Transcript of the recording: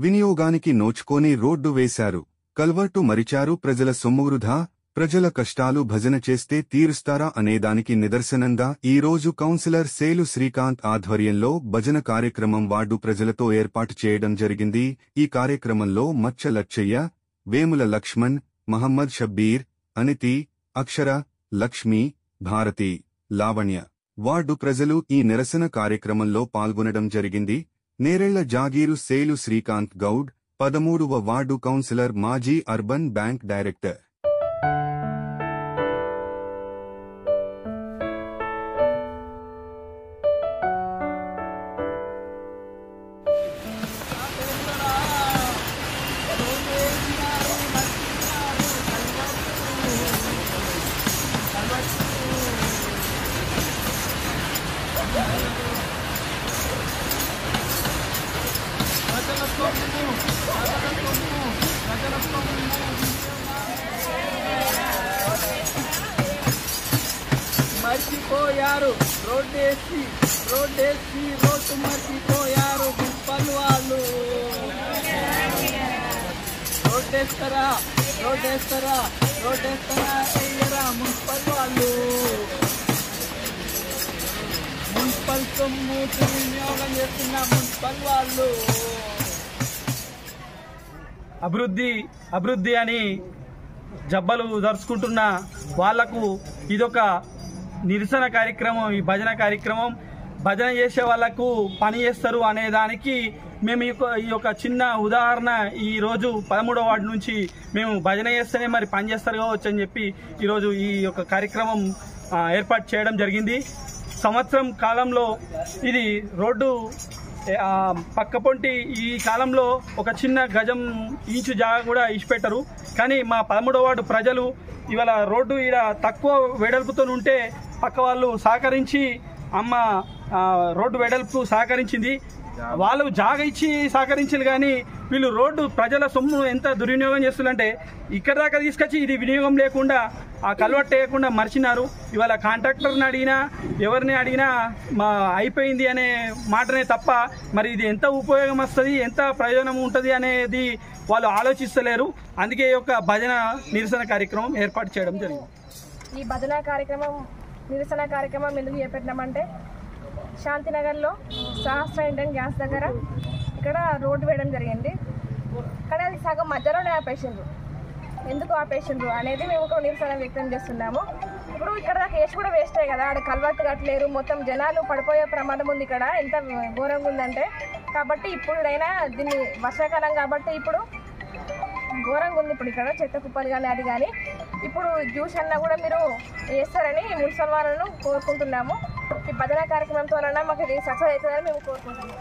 వినియోగానికి నోచుకొని రోడ్డు వేశారు, కల్వర్టు మరిచారు. ప్రజల సొమ్ము వృధా, ప్రజల కష్టాలు భజన చేస్తే తీరుస్తారా అనేదానికి నిదర్శనంగా ఈరోజు కౌన్సిలర్ సేలు శ్రీకాంత్ ఆధ్వర్యంలో భజన కార్యక్రమం వార్డు ప్రజలతో ఏర్పాటు చేయడం జరిగింది. ఈ కార్యక్రమంలో మచ్చ లచ్చయ్య, వేముల లక్ష్మణ్, మహమ్మద్ షబ్బీర్, అనితి, అక్షర, లక్ష్మి, భారతి, లావణ్య, వార్డు ప్రజలు ఈ నిరసన కార్యక్రమంలో పాల్గొనడం జరిగింది. నేరేళ్ల జాగీరు సేలు శ్రీకాంత్ గౌడ్, 13వ వార్డు కౌన్సిలర్, మాజీ అర్బన్ బ్యాంక్ డైరెక్టర్. మర్చిపోయారు రోడ్డేసి రోడ్డు మర్చిపోయారు మున్సిపల్ వాళ్ళు. రోడ్డేస్తారా అయ్యరా మున్సిపల్ వాళ్ళు. మున్సిపల్ సొమ్ము వినియోగం చేస్తున్న మున్సిపల్ వాళ్ళు. అభివృద్ధి అని జబ్బలు దరుచుకుంటున్న వాళ్లకు ఇదొక నిరసన కార్యక్రమం. ఈ భజన కార్యక్రమం, భజన చేసే వాళ్లకు పని చేస్తారు అనే దానికి మేము ఈ యొక్క చిన్న ఉదాహరణ ఈరోజు 13వ వార్డు నుంచి మేము భజన చేస్తేనే మరి పని చేస్తారు కావచ్చు అని చెప్పి ఈరోజు ఈ యొక్క కార్యక్రమం ఏర్పాటు చేయడం జరిగింది. సంవత్సరం కాలంలో ఇది రోడ్డు పక్కపొంటి ఈ కాలంలో ఒక చిన్న గజం ఇంచు జాగా కూడా ఇచ్చిపెట్టరు. కానీ మా 13వ వార్డు ప్రజలు ఇవాళ రోడ్డు ఈడ తక్కువ వెడల్పుతో ఉంటే పక్క వాళ్ళు సహకరించి అమ్మ రోడ్డు వెడల్పు సహకరించింది. వాళ్ళు జాగ ఇచ్చి సహకరించారు కానీ వీళ్ళు రోడ్డు ప్రజల సొమ్ము ఎంత దుర్వినియోగం చేస్తున్నారంటే ఇక్కడ దాకా తీసుకొచ్చి ఇది వినియోగం లేకుండా ఆ కల్వర్ట్ వేయకుండా మర్చినారు. ఇవాళ కాంట్రాక్టర్ని అడిగినా ఎవరిని అడిగినా అయిపోయింది అనే మాటనే తప్ప మరి ఇది ఎంత ఉపయోగం వస్తుంది, ఎంత ప్రయోజనం ఉంటుంది అనేది వాళ్ళు ఆలోచిస్తలేరు. అందుకే ఈ యొక్క భజన నిరసన కార్యక్రమం ఏర్పాటు చేయడం జరిగింది. ఈ భజన కార్యక్రమం నిరసన కార్యక్రమం ఎందుకు చేపట్టినామంటే శాంతినగర్లో సహస్ర ఇండియన్ గ్యాస్ దగ్గర ఇక్కడ రోడ్డు వేయడం జరిగింది. కానీ అది సగం మధ్యలోనే ఆపేసిండ్రు. ఎందుకు ఆపేసిండ్రు అనేది మేము ఒక నిరసన వ్యక్తం చేస్తున్నాము. ఇప్పుడు ఇక్కడ దాకా వేసి కూడా వేస్టే కదా, ఆడ కల్వర్ట్ కట్టలేరు, మొత్తం జనాలు పడిపోయే ప్రమాదం ఉంది ఇక్కడ, ఎంత ఘోరంగా ఉందంటే. కాబట్టి ఇప్పుడైనా దీన్ని వర్షాకాలం కాబట్టి ఇప్పుడు ఘోరంగా ఉంది. ఇప్పుడు ఇక్కడ చెత్త కుప్పలు కానీ అది కానీ ఇప్పుడు జ్యూస్ అన్నా కూడా మీరు వేస్తారని మున్సిపల్ వాళ్ళను కోరుకుంటున్నాము. ఈ భజన కార్యక్రమంతో మాకు ఇది సక్సెస్ అవుతుందని మేము కోరుకుంటున్నాము.